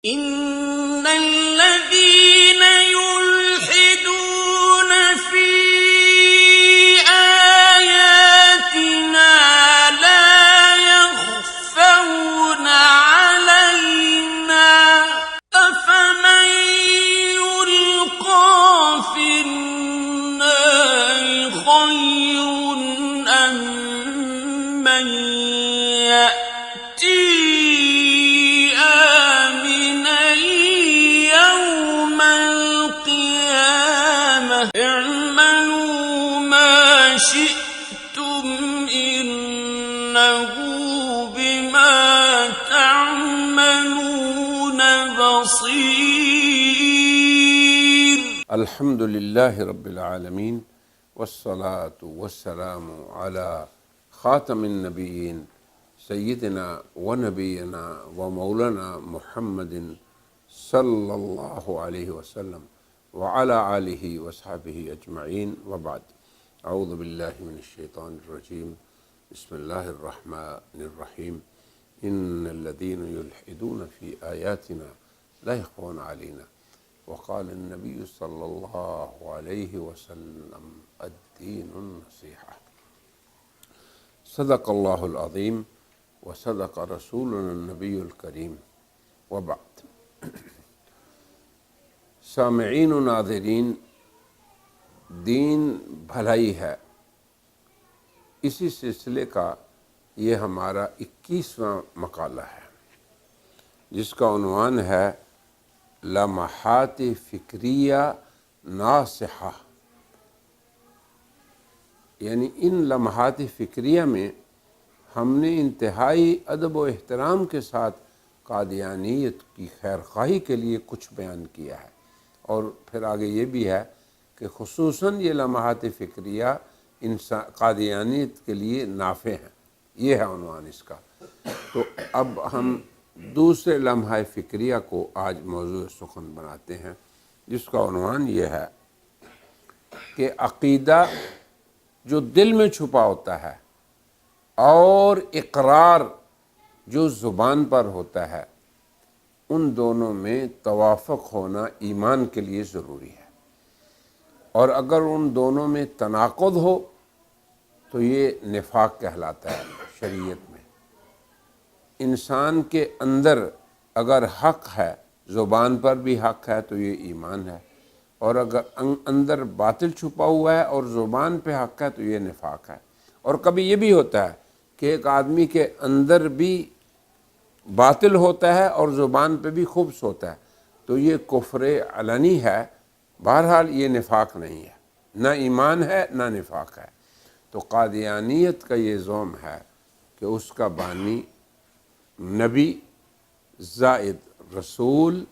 إن الذين يلحدون في آياتنا لا يخفون علينا أفمن يلقى في النار خير أم من يأتي اعملوا ما شئتم إنه بما تعملون بصير. الحمد لله رب العالمين والصلاة والسلام على خاتم النبيين سيدنا ونبينا ومولانا محمد صلى الله عليه وسلم وعلى آلہ وصحبہ اجمعین وبعد. اعوذ باللہ من الشیطان الرجیم. بسم اللہ الرحمن الرحیم. ان الذین یلحدون فی آیاتنا لا یخفون علینا وقال النبی صلی اللہ علیہ وسلم الدین النصیحہ. صدق اللہ العظیم وصدق رسولنا النبی الکریم وبعد. سامعین و ناظرین، دین بھلائی ہے، اسی سلسلے کا یہ ہمارا 21واں مقالہ ہے جس کا عنوان ہے لمحات فکریہ ناصحہ. یعنی ان لمحات فکریہ میں ہم نے انتہائی ادب و احترام کے ساتھ قادیانیت کی خیرخواہی کے لیے کچھ بیان کیا ہے، اور پھر آگے یہ بھی ہے کہ خصوصاً یہ لمحات فکریہ قادیانیت کے لیے نافع ہیں. یہ ہے عنوان اس کا. تو اب ہم دوسرے لمحہ فکریہ کو آج موضوع سخن بناتے ہیں جس کا عنوان یہ ہے کہ عقیدہ جو دل میں چھپا ہوتا ہے اور اقرار جو زبان پر ہوتا ہے، ان دونوں میں توافق ہونا ایمان کے لیے ضروری ہے، اور اگر ان دونوں میں تناقض ہو تو یہ نفاق کہلاتا ہے شریعت میں. انسان کے اندر اگر حق ہے، زبان پر بھی حق ہے، تو یہ ایمان ہے، اور اگر اندر باطل چھپا ہوا ہے اور زبان پہ حق ہے تو یہ نفاق ہے. اور کبھی یہ بھی ہوتا ہے کہ ایک آدمی کے اندر بھی باطل ہوتا ہے اور زبان پہ بھی خبث ہوتا ہے، تو یہ کفر علنی ہے. بہرحال یہ نفاق نہیں ہے، نہ ایمان ہے نہ نفاق ہے. تو قادیانیت کا یہ زوم ہے کہ اس کا بانی نبی زائد رسول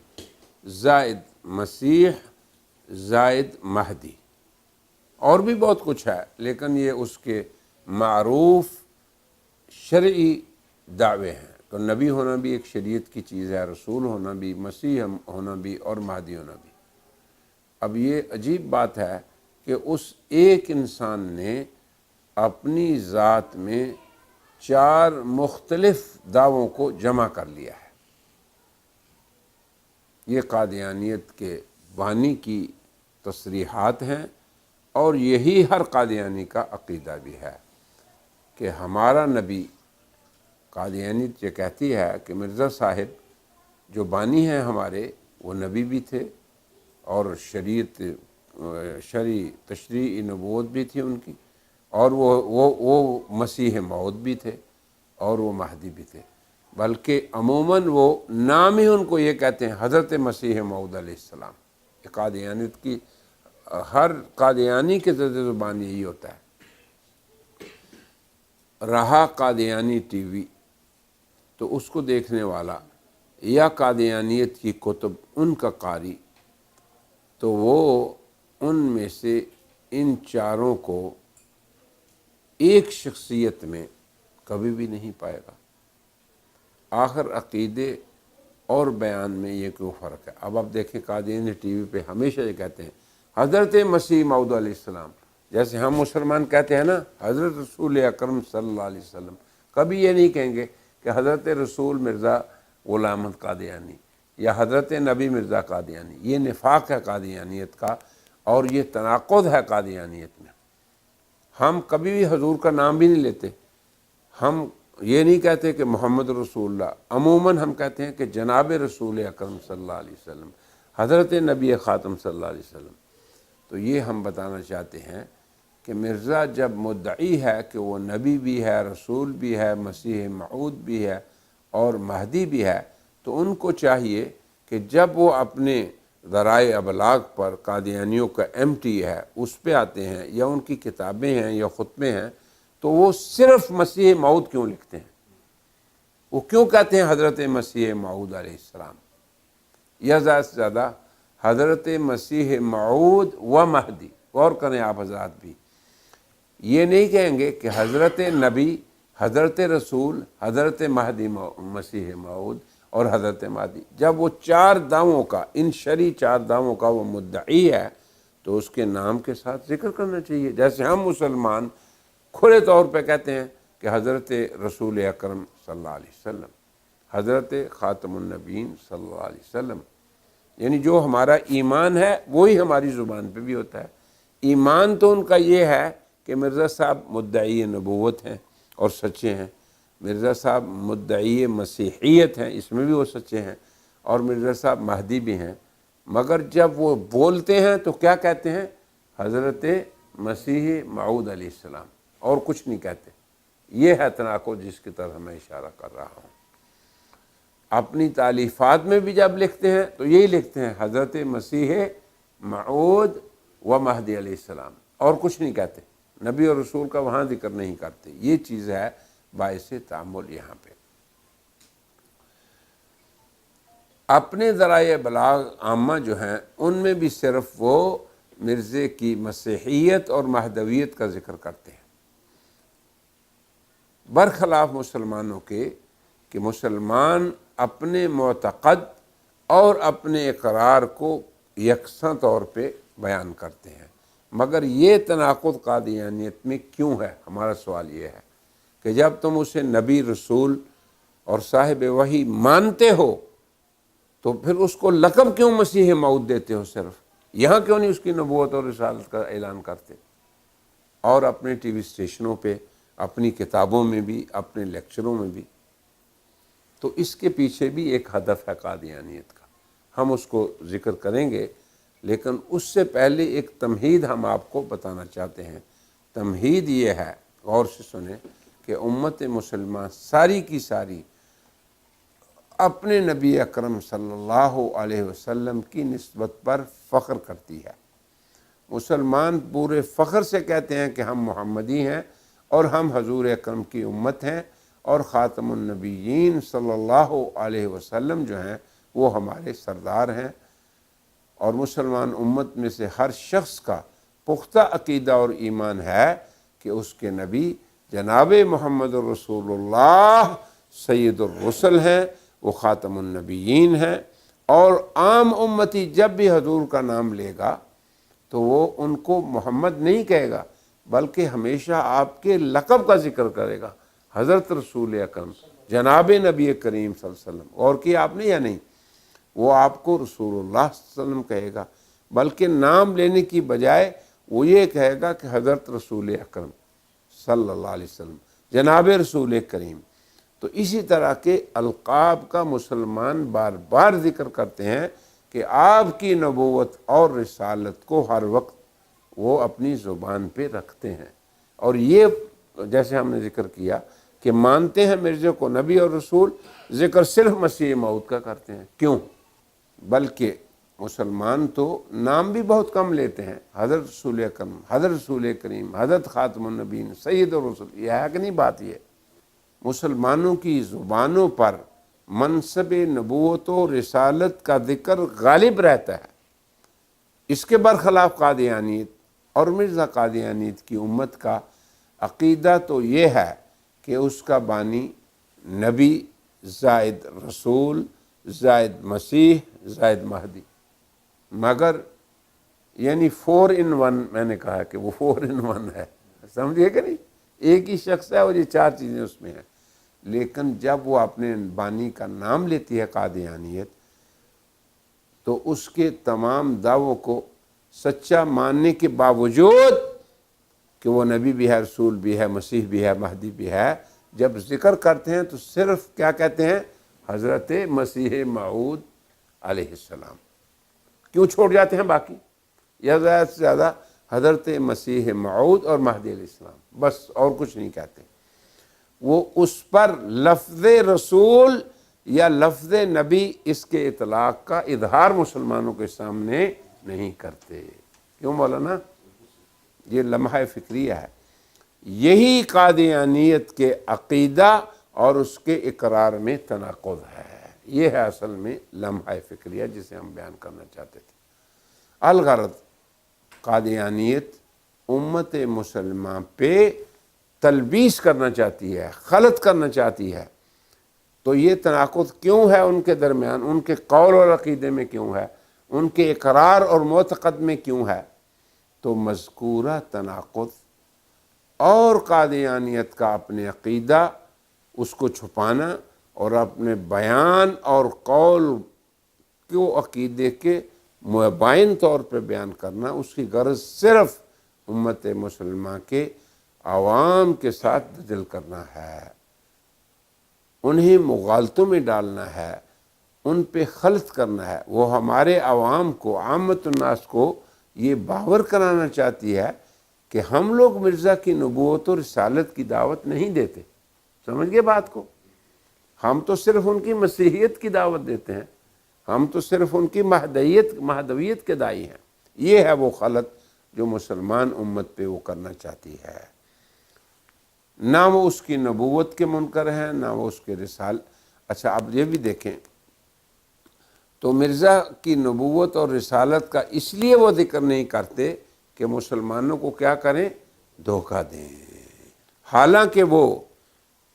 زائد مسیح زائد مہدی، اور بھی بہت کچھ ہے، لیکن یہ اس کے معروف شرعی دعوے ہیں. تو نبی ہونا بھی ایک شریعت کی چیز ہے، رسول ہونا بھی، مسیح ہونا بھی، اور مہدی ہونا بھی. اب یہ عجیب بات ہے کہ اس ایک انسان نے اپنی ذات میں 4 مختلف دعووں کو جمع کر لیا ہے. یہ قادیانیت کے بانی کی تصریحات ہیں، اور یہی ہر قادیانی کا عقیدہ بھی ہے کہ ہمارا نبی. قادیانیت یہ کہتی ہے کہ مرزا صاحب جو بانی ہیں ہمارے، وہ نبی بھی تھے، اور تشریعی نبوت بھی تھی ان کی، اور وہ مسیح موعود بھی تھے، اور وہ مہدی بھی تھے. بلکہ عموماً وہ نام ہی ان کو یہ کہتے ہیں حضرت مسیح موعود علیہ السلام. یہ قادیانیت کی ہر قادیانی کے زد زبان یہی ہوتا ہے. رہا قادیانی ٹی وی، تو اس کو دیکھنے والا یا قادیانیت کی کتب ان کا قاری، تو وہ ان میں سے ان 4 کو ایک شخصیت میں کبھی بھی نہیں پائے گا. آخر عقیدے اور بیان میں یہ کیوں فرق ہے؟ اب آپ دیکھیں قادیانی ٹی وی پہ ہمیشہ یہ کہتے ہیں حضرت مسیح موعود علیہ السلام، جیسے ہم مسلمان کہتے ہیں نا حضرت رسول اکرم صلی اللہ علیہ وسلم. کبھی یہ نہیں کہیں گے کہ حضرت رسول مرزا غلام احمد قادیانی، یا حضرت نبی مرزا قادیانی، یہ نفاق ہے قادیانیت کا، اور یہ تناقض ہے قادیانیت میں۔ ہم کبھی بھی حضور کا نام بھی نہیں لیتے، ہم یہ نہیں کہتے کہ محمد رسول اللہ، عموماً ہم کہتے ہیں کہ جناب رسول اکرم صلی اللہ علیہ وسلم، حضرت نبی خاتم صلی اللہ علیہ وسلم۔ تو یہ ہم بتانا چاہتے ہیں کہ مرزا جب مدعی ہے کہ وہ نبی بھی ہے، رسول بھی ہے، مسیح موعود بھی ہے اور مہدی بھی ہے، تو ان کو چاہیے کہ جب وہ اپنے ذرائع ابلاغ پر قادیانیوں کا MT ہے اس پہ آتے ہیں، یا ان کی کتابیں ہیں یا خطبے ہیں، تو وہ صرف مسیح موعود کیوں لکھتے ہیں؟ وہ کیوں کہتے ہیں حضرت مسیح موعود علیہ السلام، یا زیادہ سے زیادہ حضرت مسیح موعود و مہدی؟ غور کریں آپ حضرات بھی، یہ نہیں کہیں گے کہ حضرت نبی، حضرت رسول، حضرت مہدی مسیح موعود اور حضرت مہدی۔ جب وہ چار دعووں کا، ان شرعی چار دعووں کا وہ مدعی ہے تو اس کے نام کے ساتھ ذکر کرنا چاہیے۔ جیسے ہم مسلمان کھلے طور پہ کہتے ہیں کہ حضرت رسول اکرم صلی اللہ علیہ وسلم، حضرت خاتم النبیین صلی اللہ علیہ وسلم، یعنی جو ہمارا ایمان ہے وہی ہماری زبان پہ بھی ہوتا ہے۔ ایمان تو ان کا یہ ہے کہ مرزا صاحب مدعی نبوت ہیں اور سچے ہیں، مرزا صاحب مدعی مسیحیت ہیں، اس میں بھی وہ سچے ہیں، اور مرزا صاحب مہدی بھی ہیں، مگر جب وہ بولتے ہیں تو کیا کہتے ہیں؟ حضرت مسیح موعود علیہ السلام، اور کچھ نہیں کہتے۔ یہ ہے تناقض جس کی طرف میں اشارہ کر رہا ہوں۔ اپنی تالیفات میں بھی جب لکھتے ہیں تو یہی لکھتے ہیں حضرت مسیح موعود و مہدی علیہ السلام، اور کچھ نہیں کہتے، نبی اور رسول کا وہاں ذکر نہیں کرتے۔ یہ چیز ہے باعث تأمل یہاں پہ۔ اپنے ذرائع ابلاغ عامہ جو ہیں ان میں بھی صرف وہ مرزے کی مسیحیت اور مہدویت کا ذکر کرتے ہیں، برخلاف مسلمانوں کے کہ مسلمان اپنے معتقد اور اپنے اقرار کو یکساں طور پہ بیان کرتے ہیں۔ مگر یہ تناقض قادیانیت میں کیوں ہے؟ ہمارا سوال یہ ہے کہ جب تم اسے نبی، رسول اور صاحب وحی مانتے ہو تو پھر اس کو لقب کیوں مسیح موعود دیتے ہو؟ صرف یہاں کیوں نہیں اس کی نبوت اور رسالت کا اعلان کرتے؟ اور اپنے ٹی وی اسٹیشنوں پہ، اپنی کتابوں میں بھی، اپنے لیکچروں میں بھی۔ تو اس کے پیچھے بھی ایک ہدف ہے قادیانیت کا، ہم اس کو ذکر کریں گے، لیکن اس سے پہلے ایک تمہید ہم آپ کو بتانا چاہتے ہیں۔ تمہید یہ ہے، غور سے سنیں، کہ امت مسلمہ ساری کی ساری اپنے نبی اکرم صلی اللہ علیہ وسلم کی نسبت پر فخر کرتی ہے۔ مسلمان پورے فخر سے کہتے ہیں کہ ہم محمدی ہیں اور ہم حضور اکرم کی امت ہیں، اور خاتم النبیین صلی اللہ علیہ وسلم جو ہیں وہ ہمارے سردار ہیں۔ اور مسلمان امت میں سے ہر شخص کا پختہ عقیدہ اور ایمان ہے کہ اس کے نبی جناب محمد رسول اللہ سید الرسل ہیں، وہ خاتم النبیین ہیں، اور عام امتی جب بھی حضور کا نام لے گا تو وہ ان کو محمد نہیں کہے گا، بلکہ ہمیشہ آپ کے لقب کا ذکر کرے گا، حضرت رسول اکرم، جناب نبی کریم صلی اللہ علیہ وسلم۔ اور کیا آپ نے یا نہیں؟ وہ آپ کو رسول اللہ صلی اللہ علیہ وسلم کہے گا، بلکہ نام لینے کی بجائے وہ یہ کہے گا کہ حضرت رسول اکرم صلی اللہ علیہ وسلم، جناب رسول کریم۔ تو اسی طرح کے القاب کا مسلمان بار بار ذکر کرتے ہیں کہ آپ کی نبوت اور رسالت کو ہر وقت وہ اپنی زبان پہ رکھتے ہیں۔ اور یہ جیسے ہم نے ذکر کیا کہ مانتے ہیں مرزے کو نبی اور رسول، ذکر صرف مسیح موعود کا کرتے ہیں۔ کیوں؟ بلکہ مسلمان تو نام بھی بہت کم لیتے ہیں، حضرت رسول اکرم، حضرت رسول کریم، حضرت خاتم النبیین، سید الرسل۔ یہ ہے کہ نہیں بات؟ یہ مسلمانوں کی زبانوں پر منصب نبوت و رسالت کا ذکر غالب رہتا ہے۔ اس کے برخلاف قادیانیت اور مرزا قادیانیت کی امت کا عقیدہ تو یہ ہے کہ اس کا بانی نبی زائد رسول زائد مسیح زائد مہدی، مگر یعنی 4 in 1 میں نے کہا کہ وہ 4 in 1 ہے، سمجھیے کہ نہیں؟ ایک ہی شخص ہے اور یہ 4 چیزیں اس میں ہیں۔ لیکن جب وہ اپنے بانی کا نام لیتی ہے قادیانیت تو اس کے تمام دعووں کو سچا ماننے کے باوجود کہ وہ نبی بھی ہے، رسول بھی ہے، مسیح بھی ہے، مہدی بھی ہے، جب ذکر کرتے ہیں تو صرف کیا کہتے ہیں؟ حضرت مسیح موعود علیہ السلام۔ کیوں چھوڑ جاتے ہیں باقی؟ یا زیادہ سے زیادہ حضرت مسیح موعود اور مہدی علیہ السلام، بس اور کچھ نہیں کہتے۔ وہ اس پر لفظ رسول یا لفظ نبی اس کے اطلاق کا اظہار مسلمانوں کے سامنے نہیں کرتے۔ کیوں مولانا؟ یہ لمحہ فکریہ ہے، یہی قادیانیت کے عقیدہ اور اس کے اقرار میں تناقض ہے۔ یہ ہے اصل میں لمحہ فکریہ جسے ہم بیان کرنا چاہتے تھے۔ الغرض قادیانیت امت مسلمہ پہ تلبیس کرنا چاہتی ہے، خلط کرنا چاہتی ہے۔ تو یہ تناقض کیوں ہے ان کے درمیان؟ ان کے قول اور عقیدے میں کیوں ہے؟ ان کے اقرار اور معتقد میں کیوں ہے؟ تو مذکورہ تناقض اور قادیانیت کا اپنے عقیدہ اس کو چھپانا اور اپنے بیان اور قول کو عقیدے کے مبین طور پہ بیان کرنا، اس کی غرض صرف امت مسلمہ کے عوام کے ساتھ دجل کرنا ہے، انہیں مغالطوں میں ڈالنا ہے، ان پہ خلط کرنا ہے۔ وہ ہمارے عوام کو، عامت الناس کو یہ باور کرانا چاہتی ہے کہ ہم لوگ مرزا کی نبوت و رسالت کی دعوت نہیں دیتے۔ سمجھ گئے بات کو؟ ہم تو صرف ان کی مسیحیت کی دعوت دیتے ہیں، ہم تو صرف ان کی مہدویت کے داعی ہیں۔ یہ ہے وہ خلط جو مسلمان امت پہ وہ کرنا چاہتی ہے۔ نہ وہ اس کی نبوت کے منکر ہیں، نہ وہ اس کے رسال۔ اچھا اب یہ بھی دیکھیں تو مرزا کی نبوت اور رسالت کا اس لیے وہ ذکر نہیں کرتے کہ مسلمانوں کو کیا کریں؟ دھوکہ دیں، حالانکہ وہ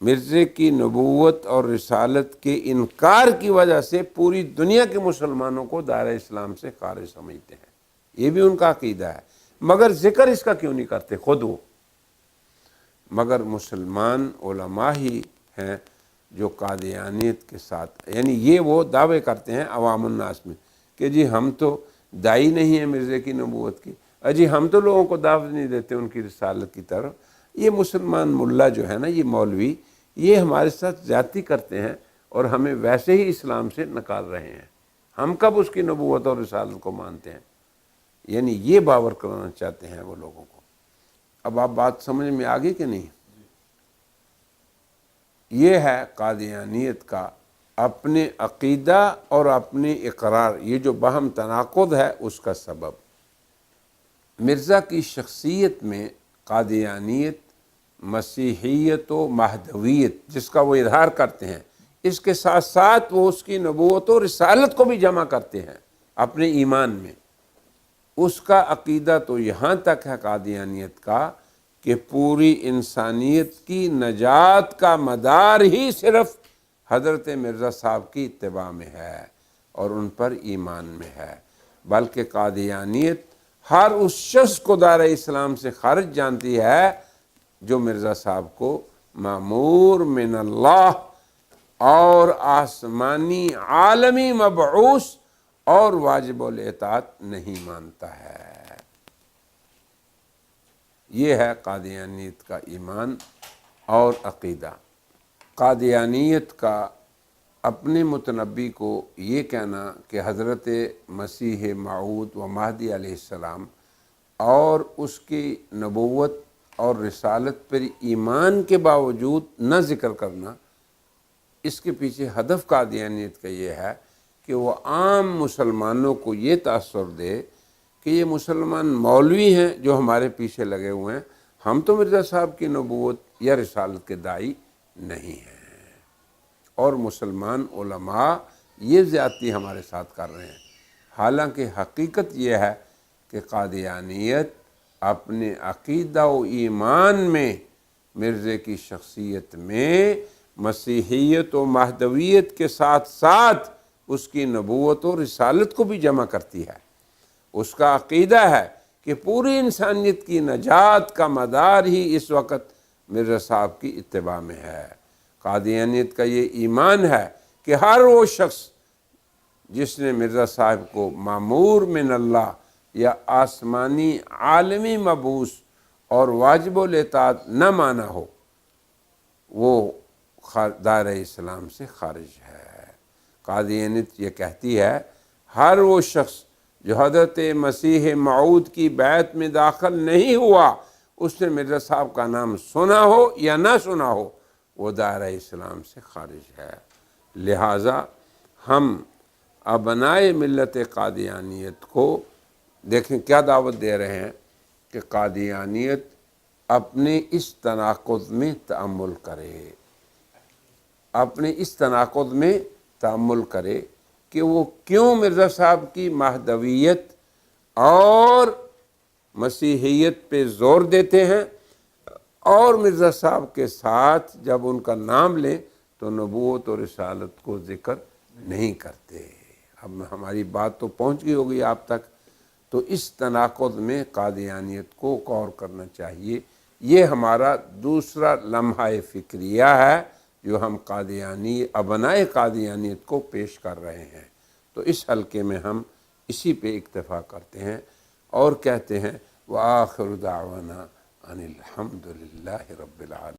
مرزے کی نبوت اور رسالت کے انکار کی وجہ سے پوری دنیا کے مسلمانوں کو دائرہ اسلام سے خارج سمجھتے ہیں۔ یہ بھی ان کا عقیدہ ہے، مگر ذکر اس کا کیوں نہیں کرتے خود وہ؟ مگر مسلمان علماء ہی ہیں جو قادیانیت کے ساتھ، یعنی یہ وہ دعوے کرتے ہیں عوام الناس میں کہ جی ہم تو داعی نہیں ہیں مرزے کی نبوت کی، جی ہم تو لوگوں کو دعوت نہیں دیتے ان کی رسالت کی طرف۔ یہ مسلمان ملا جو ہے نا، یہ مولوی، یہ ہمارے ساتھ زیادتی کرتے ہیں اور ہمیں ویسے ہی اسلام سے نکال رہے ہیں، ہم کب اس کی نبوت اور رسالت کو مانتے ہیں؟ یعنی یہ باور کرانا چاہتے ہیں وہ لوگوں کو۔ اب آپ بات سمجھ میں آ گئی کہ نہیں؟ یہ ہے قادیانیت کا اپنے عقیدہ اور اپنے اقرار، یہ جو باہم تناقض ہے اس کا سبب۔ مرزا کی شخصیت میں قادیانیت، مسیحیت و مہدویت جس کا وہ اظہار کرتے ہیں، اس کے ساتھ ساتھ وہ اس کی نبوت و رسالت کو بھی جمع کرتے ہیں اپنے ایمان میں۔ اس کا عقیدہ تو یہاں تک ہے قادیانیت کا کہ پوری انسانیت کی نجات کا مدار ہی صرف حضرت مرزا صاحب کی اتباع میں ہے اور ان پر ایمان میں ہے، بلکہ قادیانیت ہر اس شخص کو دائرہ اسلام سے خارج جانتی ہے جو مرزا صاحب کو مامور من اللہ اور آسمانی عالمی مبعوث اور واجب الاطاعت نہیں مانتا ہے۔ یہ ہے قادیانیت کا ایمان اور عقیدہ۔ قادیانیت کا اپنے متنبی کو یہ کہنا کہ حضرت مسیح موعود و مہدی علیہ السلام اور اس کی نبوت اور رسالت پر ایمان کے باوجود نہ ذکر کرنا، اس کے پیچھے ہدف قادیانیت کا یہ ہے کہ وہ عام مسلمانوں کو یہ تاثر دے کہ یہ مسلمان مولوی ہیں جو ہمارے پیچھے لگے ہوئے ہیں، ہم تو مرزا صاحب کی نبوت یا رسالت کے داعی نہیں ہیں، اور مسلمان علماء یہ زیادتی ہمارے ساتھ کر رہے ہیں۔ حالانکہ حقیقت یہ ہے کہ قادیانیت اپنے عقیدہ و ایمان میں مرزے کی شخصیت میں مسیحیت و مہدویت کے ساتھ ساتھ اس کی نبوت و رسالت کو بھی جمع کرتی ہے۔ اس کا عقیدہ ہے کہ پوری انسانیت کی نجات کا مدار ہی اس وقت مرزا صاحب کی اتباع میں ہے۔ قادیانیت کا یہ ایمان ہے کہ ہر وہ شخص جس نے مرزا صاحب کو مامور من اللہ یا آسمانی عالمی مبعوث اور واجب الاطاعت نہ مانا ہو، وہ دائرہ اسلام سے خارج ہے۔ قادیانیت یہ کہتی ہے ہر وہ شخص جو حضرت مسیح موعود کی بیعت میں داخل نہیں ہوا، اس نے مرزا صاحب کا نام سنا ہو یا نہ سنا ہو، وہ دائرہ اسلام سے خارج ہے۔ لہٰذا ہم ابنائے ملت قادیانیت کو دیکھیں کیا دعوت دے رہے ہیں کہ قادیانیت اپنے اس تناقض میں تأمل کرے، اپنے اس تناقض میں تأمل کرے کہ وہ کیوں مرزا صاحب کی مہدویت اور مسیحیت پہ زور دیتے ہیں، اور مرزا صاحب کے ساتھ جب ان کا نام لیں تو نبوت اور رسالت کو ذکر نہیں کرتے۔ اب ہماری بات تو پہنچ گئی ہوگی آپ تک، تو اس تناقض میں قادیانیت کو غور کرنا چاہیے۔ یہ ہمارا دوسرا لمحہ فکریہ ہے جو ہم ابنائے قادیانیت کو پیش کر رہے ہیں۔ تو اس حلقے میں ہم اسی پہ اکتفا کرتے ہیں اور کہتے ہیں وآخر دعوانا ان الحمد للہ رب العالمین۔